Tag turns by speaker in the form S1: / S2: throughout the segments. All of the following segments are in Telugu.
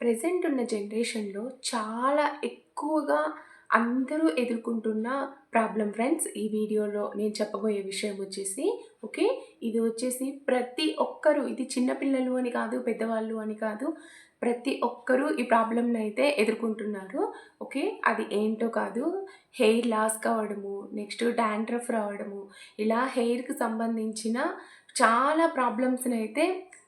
S1: ప్రెజెంట్ ఉన్న జనరేషన్‌లో చాలా ఎక్కువగా అందరూ ఎదుర్కొంటున్న ప్రాబ్లమ్ ఫ్రెండ్స్. ఈ వీడియోలో నేను చెప్పబోయే విషయం వచ్చేసి ఓకే. ఇది వచ్చేసి ప్రతి ఒక్కరు, ఇది చిన్న పిల్లలు అని కాదు, పెద్దవాళ్ళు అని కాదు. ప్రతి ఒక్కరూ ఈ ప్రాబ్లమ్‌నైతే ఎదుర్కొంటున్నారు. ఓకే. అది ఏంటో కాదు, హెయిర్ లాస్ కావడము, నెక్స్ట్ డాండ్రఫ్ రావడము, ఇలా హెయిర్‌కి సంబంధించిన చాలా ప్రాబ్లమ్స్‌నైతే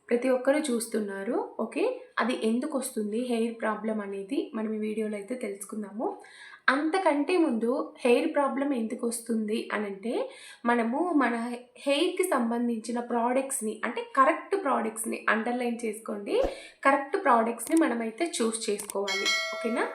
S1: ప్రతి ఒక్కరు చూస్తున్నారు. ఓకే. అది ఎందుకొస్తుంది హెయిర్ ప్రాబ్లమ్ అనేది మనం ఈ వీడియోలో అయితే తెలుసుకుందాము. అంతకంటే ముందు హెయిర్ ప్రాబ్లమ్ ఎందుకొస్తుంది అనంటే, మనము మన హెయిర్‌కి సంబంధించిన ప్రోడక్ట్స్‌ని, అంటే కరెక్ట్ ప్రోడక్ట్స్‌ని అండర్‌లైన్ చేసుకోండి. కరెక్ట్ ప్రోడక్ట్స్‌ని మనమైతే చూస్ చేసుకోవాలి. ఓకేనా?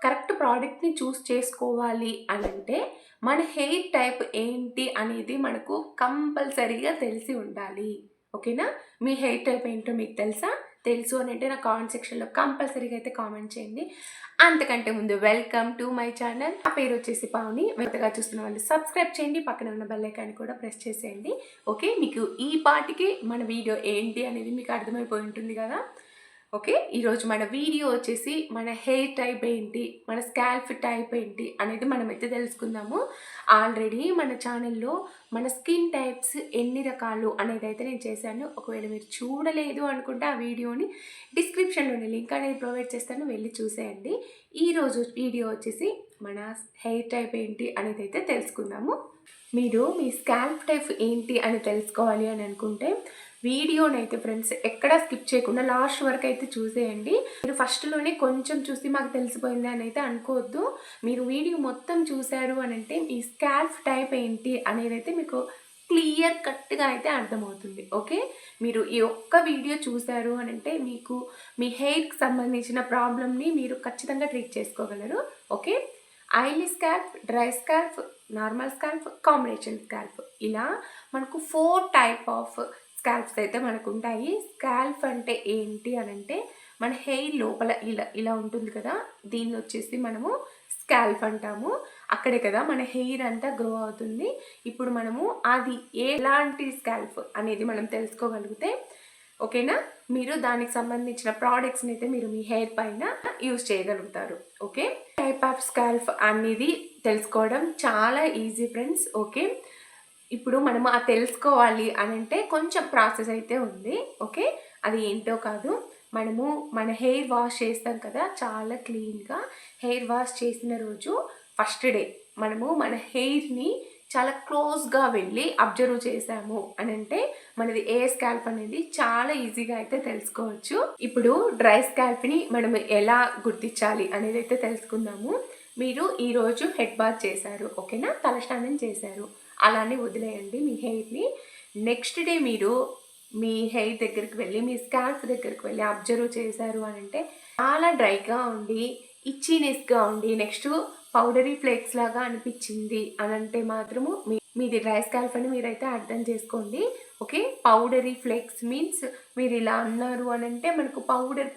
S1: కరెక్ట్ ప్రోడక్ట్‌ని చూస్ చేసుకోవాలి అనంటే, మన హెయిర్ టైప్ ఏంటి అనేది మనకు కంపల్సరీగా తెలిసి ఉండాలి. ఓకేనా? మీ హెయిర్ టైప్ ఏంటో మీకు తెలుసా? తెలుసు అనంటే నా కామెంట్ సెక్షన్‌లో కంపల్సరీగా అయితే కామెంట్ చేయండి. అంతకంటే ముందు వెల్కమ్ టు మై ఛానల్. నా పేరు వచ్చేసి పావని. కొత్తగా చూస్తున్న వాళ్ళు సబ్స్క్రైబ్ చేయండి. పక్కన ఉన్న బెల్ ఐకాన్ కూడా ప్రెస్ చేసేయండి. ఓకే. మీకు ఈ పాటికి మన వీడియో ఏంటి అనేది మీకు అర్థమైపోయి ఉంటుంది కదా! ఓకే. ఈరోజు మన వీడియో వచ్చేసి మన హెయిర్ టైప్ ఏంటి, మన స్కాల్ప్ టైప్ ఏంటి అనేది మనమైతే తెలుసుకుందాము. ఆల్రెడీ మన ఛానల్లో మన స్కిన్ టైప్స్ ఎన్ని రకాలు అనేది అయితే నేను చేశాను. ఒకవేళ మీరు చూడలేదు అనుకుంటే ఆ వీడియోని డిస్క్రిప్షన్లోని లింక్ అనేది ప్రొవైడ్ చేస్తాను, వెళ్ళి చూసేయండి. ఈరోజు వీడియో వచ్చేసి మన హెయిర్ టైప్ ఏంటి అనేది అయితే తెలుసుకుందాము. మీరు మీ స్కాల్ప్ టైప్ ఏంటి అని తెలుసుకోవాలి అని అనుకుంటే వీడియోనైతే ఫ్రెండ్స్ ఎక్కడా స్కిప్ చేయకుండా లాస్ట్ వరకు అయితే చూసేయండి. మీరు ఫస్ట్లోనే కొంచెం చూసి మాకు తెలిసిపోయింది అని అయితే అనుకోవద్దు. మీరు వీడియో మొత్తం చూశారు అని అంటే మీ స్కాల్ప్ టైప్ ఏంటి అనేది అయితే మీకు క్లియర్ కట్గా అయితే అర్థమవుతుంది. ఓకే. మీరు ఈ ఒక్క వీడియో చూశారు అని అంటే మీకు మీ హెయిర్కి సంబంధించిన ప్రాబ్లమ్ని మీరు ఖచ్చితంగా ట్రీట్ చేసుకోగలరు. Okay. Oily scalp, dry scalp, normal scalp, combination scalp, ఇలా మనకు 4 టైప్ ఆఫ్ స్కాల్ప్స్ అయితే మనకు ఉంటాయి. స్కాల్ప్ అంటే ఏంటి అని అంటే మన హెయిర్ లోపల ఇలా ఇలా ఉంటుంది కదా, దీన్ని వచ్చేసి మనము స్కాల్ప్ అంటాము. అక్కడే కదా మన హెయిర్ అంతా గ్రో అవుతుంది. ఇప్పుడు మనము అది ఎలాంటి స్కాల్ప్ అనేది మనం తెలుసుకోగలిగితే ఓకేనా, మీరు దానికి సంబంధించిన ప్రోడక్ట్స్ని అయితే మీరు మీ హెయిర్ పైన యూజ్ చేయగలుగుతారు. ఓకే. టైప్ ఆఫ్ స్కాల్ప్ అనేది తెలుసుకోవడం చాలా ఈజీ ఫ్రెండ్స్. ఓకే. ఇప్పుడు మనము అది తెలుసుకోవాలి అని అంటే కొంచెం ప్రాసెస్ అయితే ఉంది. ఓకే. అది ఏంటో కాదు, మనము మన హెయిర్ వాష్ చేస్తాం కదా, చాలా క్లీన్గా హెయిర్ వాష్ చేసిన రోజు ఫస్ట్ డే మనము మన హెయిర్ని చాలా క్లోజ్గా వెళ్ళి అబ్జర్వ్ చేసాము అని అంటే మనది ఏ స్కాల్ప్ అనేది చాలా ఈజీగా అయితే తెలుసుకోవచ్చు. ఇప్పుడు డ్రై స్కాల్ప్ని మనం ఎలా గుర్తించాలి అనేది అయితే తెలుసుకుందాము. మీరు ఈరోజు హెడ్ బాత్ చేశారు, ఓకేనా, తలస్నానం చేశారు, అలానే వదిలేయండి మీ హెయిర్ని. నెక్స్ట్ డే మీరు మీ హెయిర్ దగ్గరికి వెళ్ళి మీ స్కాల్ప్ దగ్గరికి వెళ్ళి అబ్జర్వ్ చేశారు అని అంటే చాలా డ్రైగా ఉండి ఇచ్చినెస్గా ఉండి నెక్స్ట్ పౌడరీ ఫ్లేక్స్ లాగా అనిపించింది అని అంటే మాత్రము మీది డ్రై స్కాల్ప్ అని మీరైతే అర్థం చేసుకోండి. ఓకే. పౌడరీ ఫ్లేక్స్ మీన్స్ మీరు ఇలా అన్నారు అని అంటే మనకు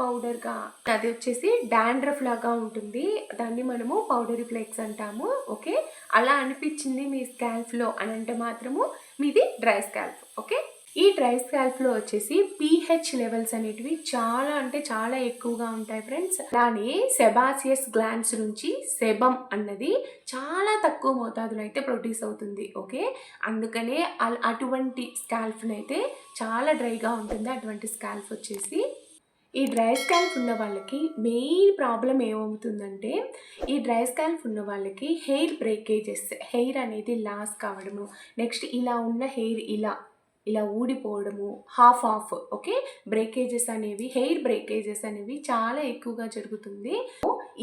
S1: పౌడర్గా అది వచ్చేసి డాండ్రఫ్ లాగా ఉంటుంది, దాన్ని మనము పౌడరీ ఫ్లేక్స్ అంటాము. ఓకే. అలా అనిపించింది మీ స్కాల్ప్లో అని అంటే మాత్రము మీది డ్రై స్కాల్ప్. ఓకే. ఈ డ్రై స్కాల్ప్లో వచ్చేసి pH లెవెల్స్ అనేటివి చాలా అంటే చాలా ఎక్కువగా ఉంటాయి ఫ్రెండ్స్. అలానే సెబాసియస్ గ్లాండ్స్ నుంచి సెబమ్ అన్నది చాలా తక్కువ మోతాదులో అయితే ప్రొడ్యూస్ అవుతుంది. ఓకే. అందుకనే అటువంటి స్కాల్ప్ని అయితే చాలా డ్రైగా ఉంటుంది. అటువంటి స్కాల్ప్ వచ్చేసి ఈ డ్రై స్కాల్ప్ ఉన్న వాళ్ళకి మెయిన్ ప్రాబ్లం ఏమవుతుందంటే, ఈ డ్రై స్కాల్ప్ ఉన్న వాళ్ళకి హెయిర్ బ్రేకేజెస్, హెయిర్ అనేది లాస్ కావడము, నెక్స్ట్ ఇలా ఉన్న హెయిర్ ఇలా ఊడిపోవడము, హాఫ్ ఓకే, బ్రేకేజెస్ అనేవి, హెయిర్ బ్రేకేజెస్ అనేవి చాలా ఎక్కువగా జరుగుతుంది.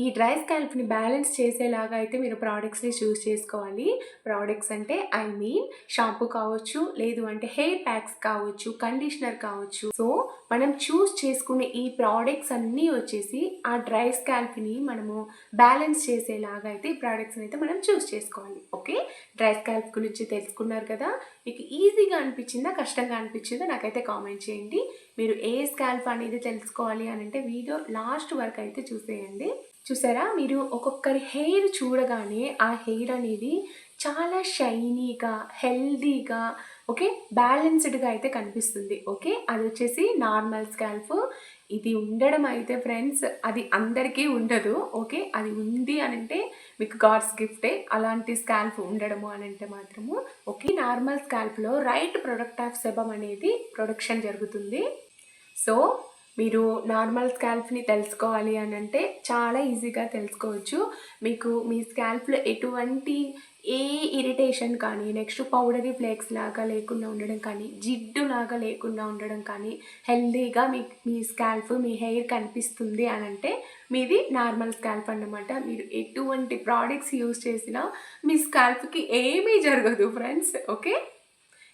S1: ఈ డ్రై స్కాల్ప్ని బ్యాలెన్స్ చేసేలాగా అయితే మీరు ప్రోడక్ట్స్ని చూస్ చేసుకోవాలి. ప్రోడక్ట్స్ అంటే ఐ మీన్ షాంపూ కావచ్చు, లేదు అంటే హెయిర్ ప్యాక్స్ కావచ్చు, కండిషనర్ కావచ్చు. సో మనం చూస్ చేసుకునే ఈ ప్రోడక్ట్స్ అన్నీ వచ్చేసి ఆ డ్రై స్కాల్ప్ని మనము బ్యాలెన్స్ చేసేలాగా అయితే ఈ ప్రోడక్ట్స్ని అయితే మనం చూస్ చేసుకోవాలి. ఓకే. డ్రై స్కాల్ప్ గురించి తెలుసుకున్నారు కదా, మీకు ఈజీగా అనిపించిందా, కష్టంగా అనిపించిందా నాకైతే కామెంట్ చేయండి. మీరు ఏ స్కాల్ప్ అనేది తెలుసుకోవాలి అని అంటే వీడియో లాస్ట్ వరకు అయితే చూసేయండి. చూసారా, మీరు ఒక్కొక్కరి హెయిర్ చూడగానే ఆ హెయిర్ అనేది చాలా షైనీగా, హెల్దీగా, ఓకే, బ్యాలెన్స్డ్గా అయితే కనిపిస్తుంది. ఓకే, అది వచ్చేసి నార్మల్ స్కాల్ఫ్. ఇది ఉండడం అయితే ఫ్రెండ్స్ అది అందరికీ ఉండదు. ఓకే, అది ఉంది అని అంటే మీకు గాడ్స్ గిఫ్టే అలాంటి స్కాల్ఫ్ ఉండడము అని అంటే మాత్రము. ఓకే, నార్మల్ స్కాల్ఫ్లో రైట్ ప్రొడక్ట్ ఆఫ్ సెబమ్ అనేది ప్రొడక్షన్ జరుగుతుంది. సో మీరు నార్మల్ స్కాల్ఫ్ని తెలుసుకోవాలి అని అంటే చాలా ఈజీగా తెలుసుకోవచ్చు. మీకు మీ స్కాల్ఫ్లో ఎటువంటి ఏ ఇరిటేషన్ కానీ, నెక్స్ట్ పౌడరీ ఫ్లేక్స్ లాగా లేకుండా ఉండడం కానీ, జిడ్డు లాగా లేకుండా ఉండడం కానీ, హెల్దీగా మీ స్కాల్ఫ్ మీ హెయిర్ కనిపిస్తుంది అని అంటే మీది నార్మల్ స్కాల్ఫ్ అన్నమాట. మీరు ఎటువంటి ప్రోడక్ట్స్ యూజ్ చేసినా మీ స్కాల్ఫ్కి ఏమీ జరగదు ఫ్రెండ్స్. ఓకే,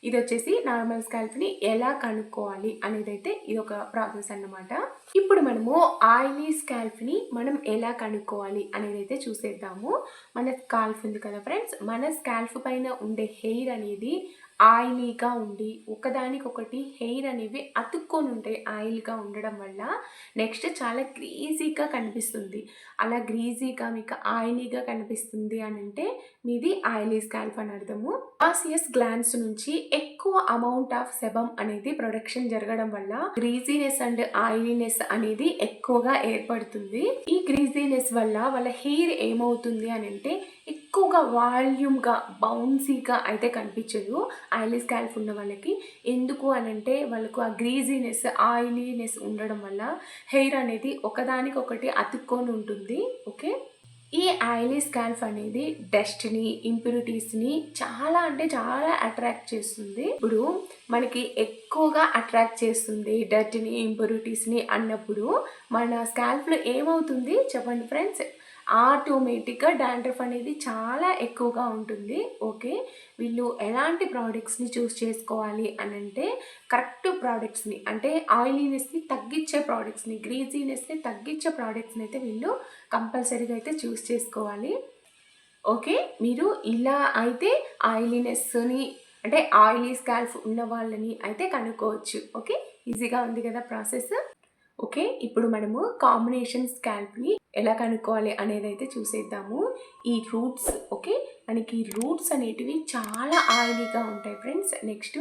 S1: ఇది వచ్చేసి నార్మల్ స్కాల్ఫ్ని ఎలా కనుక్కోవాలి అనేది అయితే ఇది ఒక ప్రాసెస్ అన్నమాట. ఇప్పుడు మనము ఆయిలీ స్కాల్ఫ్ని మనం ఎలా కనుక్కోవాలి అనేది అయితే చూసేద్దాము. మన స్కాల్ఫ్ ఉంది కదా ఫ్రెండ్స్, మన స్కాల్ఫ్ పైన ఉండే హెయిర్ అనేది ఆయిలీగా ఉండి ఒకదానికొకటి హెయిర్ అనేవి అతుక్కొని ఉంటాయి ఆయిల్గా ఉండడం వల్ల. నెక్స్ట్ చాలా గ్రీజీగా కనిపిస్తుంది. అలా గ్రీజీగా మీకు ఆయిలీగా కనిపిస్తుంది అని అంటే మీది ఆయిలీ స్కాల్ఫ్ అని అర్థము. ఆసియస్ గ్లాండ్స్ నుంచి ఎక్కువ అమౌంట్ ఆఫ్ సెబమ్ అనేది ప్రొడక్షన్ జరగడం వల్ల గ్రీజీనెస్ అండ్ ఆయిలీనెస్ అనేది ఎక్కువగా ఏర్పడుతుంది. ఈ గ్రీజీనెస్ వల్ల వాళ్ళ హెయిర్ ఏమవుతుంది అని అంటే ఎక్కువగా వాల్యూమ్గా బౌన్సీగా అయితే కనిపించదు ఆయిలీ స్కాల్ఫ్ ఉన్న వాళ్ళకి. ఎందుకు అని అంటే వాళ్ళకు ఆ గ్రీజీనెస్ ఆయిలీనెస్ ఉండడం వల్ల హెయిర్ అనేది ఒకదానికొకటి అతుక్కొని ఉంటుంది. ఓకే, ఈ ఆయిలీ స్కాల్ఫ్ అనేది డస్ట్ని, ఇంప్యూరిటీస్ని చాలా అంటే చాలా అట్రాక్ట్ చేస్తుంది. ఇప్పుడు మనకి ఎక్కువగా అట్రాక్ట్ చేస్తుంది డర్ట్ని, ఇంప్యూరిటీస్ని అన్నప్పుడు మన స్కాల్ఫ్లో ఏమవుతుంది చెప్పండి ఫ్రెండ్స్? ఆటోమేటిక్గా డాండ్రఫ్ అనేది చాలా ఎక్కువగా ఉంటుంది. ఓకే, వీళ్ళు ఎలాంటి ప్రోడక్ట్స్ని చూస్ చేసుకోవాలి అని అంటే కరెక్ట్ ప్రోడక్ట్స్ని, అంటే ఆయిలీనెస్ని తగ్గించే ప్రోడక్ట్స్ని, గ్రీజీనెస్ని తగ్గించే ప్రోడక్ట్స్ని అయితే వీళ్ళు కంపల్సరీగా అయితే చూస్ చేసుకోవాలి. ఓకే, మీరు ఇలా అయితే ఆయిలీనెస్ని అంటే ఆయిలీ స్కాల్ఫ్ ఉన్న వాళ్ళని అయితే కనుక్కోవచ్చు. ఓకే, ఈజీగా ఉంది కదా ప్రాసెస్. ఓకే, ఇప్పుడు మనము కాంబినేషన్ స్కాల్ఫ్ని ఎలా కనుక్కోవాలి అనేది అయితే చూసేద్దాము. ఈ రూట్స్, ఓకే, మనకి రూట్స్ అనేటివి చాలా ఆయిలీగా ఉంటాయి ఫ్రెండ్స్. నెక్స్ట్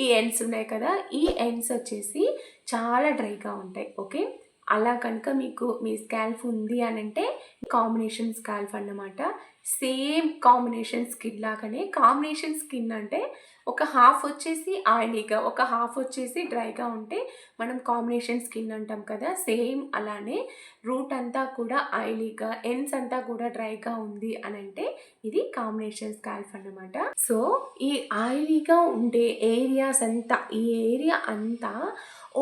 S1: ఈ ఎండ్స్ ఉన్నాయి కదా, ఈ ఎండ్స్ వచ్చేసి చాలా డ్రైగా ఉంటాయి. ఓకే, అలా కనుక మీకు మీ స్కాల్ఫ్ ఉంది అని అంటే కాంబినేషన్ స్కాల్ఫ్ అన్నమాట. సేమ్ కాంబినేషన్ స్కిన్ లాగానే. కాంబినేషన్ స్కిన్ అంటే ఒక హాఫ్ వచ్చేసి ఆయిలీగా, ఒక హాఫ్ వచ్చేసి డ్రైగా ఉంటే మనం కాంబినేషన్ స్కిన్ అంటాం కదా. సేమ్ అలానే రూట్ అంతా కూడా ఆయిలీగా, ఎండ్స్ అంతా కూడా డ్రైగా ఉంది అని అంటే ఇది కాంబినేషన్ స్కాల్ఫ్ అన్నమాట. సో ఈ ఆయిలీగా ఉండే ఏరియాస్ అంతా, ఈ ఏరియా అంతా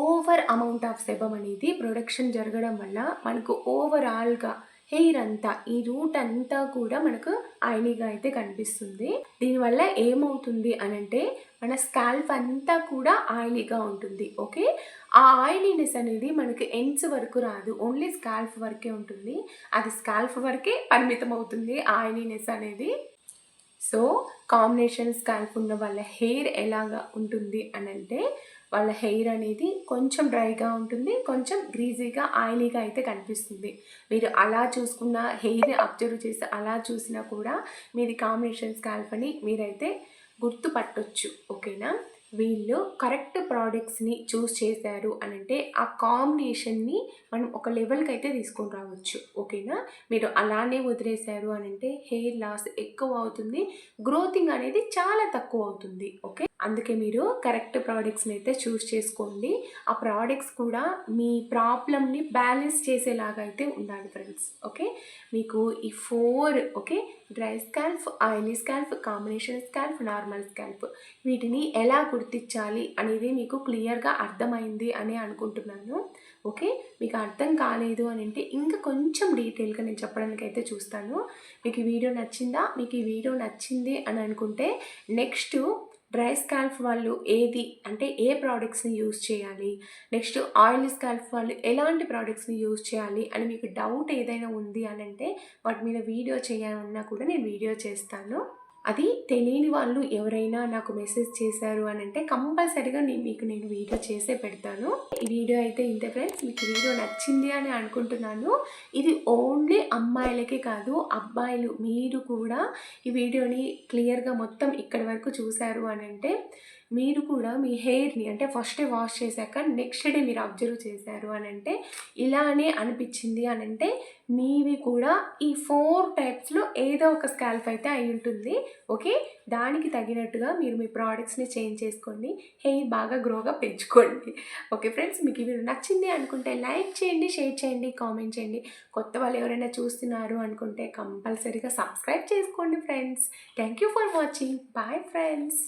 S1: ఓవర్ అమౌంట్ ఆఫ్ సెబమ్ అనేది ప్రొడక్షన్ జరగడం వల్ల మనకు ఓవరాల్గా హెయిర్ అంతా, ఈ రూట్ అంతా కూడా మనకు ఆయిలీగా అయితే కనిపిస్తుంది. దీనివల్ల ఏమవుతుంది అని అంటే మన స్కాల్ఫ్ అంతా కూడా ఆయిలీగా ఉంటుంది. ఓకే, ఆ ఆయిలీనెస్ అనేది మనకి ఎండ్స్ వరకు రాదు, ఓన్లీ స్కాల్ఫ్ వరకే ఉంటుంది. అది స్కాల్ఫ్ వరకే పరిమితం అవుతుంది ఆయిలీనెస్ అనేది. సో కాంబినేషన్ స్కాల్ఫ్ ఉన్న వాళ్ళ హెయిర్ ఎలాగా ఉంటుంది అని అంటే వాళ్ళ హెయిర్ అనేది కొంచెం డ్రైగా ఉంటుంది, కొంచెం గ్రీజీగా ఆయిలీగా అయితే కనిపిస్తుంది. మీరు అలా చూసుకున్న, హెయిర్ని అబ్జర్వ్ చేసి అలా చూసినా కూడా మీది కాంబినేషన్ స్కాల్ఫ్ అని మీరైతే గుర్తుపట్టొచ్చు. ఓకేనా, వీళ్ళు కరెక్ట్ ప్రోడక్ట్స్ని చూస్ చేశారు అని అంటే ఆ కాంబినేషన్ని మనం ఒక లెవెల్కి అయితే తీసుకొని రావచ్చు. ఓకేనా, మీరు అలానే వదిలేశారు అని అంటే హెయిర్ లాస్ ఎక్కువ అవుతుంది, గ్రోతింగ్ అనేది చాలా తక్కువ అవుతుంది. ఓకే, అందుకే మీరు కరెక్ట్ ప్రోడక్ట్స్ని అయితే చూస్ చేసుకోండి. ఆ ప్రోడక్ట్స్ కూడా మీ ప్రాబ్లమ్ని బ్యాలెన్స్ చేసేలాగా అయితే ఉండాలి ఫ్రెండ్స్. ఓకే, మీకు ఈ 4, okay, dry scalp, oily scalp, combination scalp, normal scalp, వీటిని ఎలా గుర్తించాలి అనేది మీకు క్లియర్గా అర్థమైంది అని అనుకుంటున్నాను. ఓకే, మీకు అర్థం కాలేదు అని అంటే ఇంకా కొంచెం డీటెయిల్గా నేను చెప్పడానికి అయితే చూస్తాను. మీకు ఈ వీడియో నచ్చిందా? మీకు ఈ వీడియో నచ్చింది అని అనుకుంటే నెక్స్ట్ డ్రై స్కాల్ఫ్ వాళ్ళు ఏది అంటే ఏ ప్రోడక్ట్స్ని యూజ్ చేయాలి, నెక్స్ట్ ఆయిల్ స్కాల్ఫ్ వాళ్ళు ఎలాంటి ప్రోడక్ట్స్ని యూజ్ చేయాలి అని మీకు డౌట్ ఏదైనా ఉంది అని అంటే వాటి మీద వీడియో చేయాలన్నా కూడా నేను వీడియో చేస్తాను. అది తెలియని వాళ్ళు ఎవరైనా నాకు మెసేజ్ చేశారు అని అంటే కంపల్సరీగా నేను వీడియో చేసే పెడతాను. ఈ వీడియో అయితే ఇంతే ఫ్రెండ్స్, మీకు వీడియో నచ్చింది అని అనుకుంటున్నాను. ఇది ఓన్లీ అమ్మాయిలకే కాదు, అబ్బాయిలు మీరు కూడా ఈ వీడియోని క్లియర్గా మొత్తం ఇక్కడి వరకు చూశారు అని అంటే మీరు కూడా మీ హెయిర్‌ని అంటే ఫస్ట్ డే వాష్ చేశాక నెక్స్ట్ డే మీరు అబ్జర్వ్ చేశారు అనంటే, ఇలానే అనిపిచ్చింది అనంటే, మీవి కూడా ఈ 4 టైప్స్‌లో ఏదో ఒక స్కాల్ప్ అయితే అయ్యుంటుంది. ఓకే. దానికి తగినట్టుగా మీరు మీ ప్రొడక్ట్స్‌ని చేంజ్ చేసుకోండి. హెయిర్ బాగా గ్రోగా పెంచుకోండి. ఓకే ఫ్రెండ్స్, మీకు ఈ వీడియో నచ్చింది అనుకుంటే లైక్ చేయండి, షేర్ చేయండి, కామెంట్ చేయండి. కొత్త వాళ్ళు ఎవరైనా చూస్తున్నారు అనుకుంటే కంపల్సరీగా సబ్స్క్రైబ్ చేసుకోండి friends. Thank you for watching. Bye friends.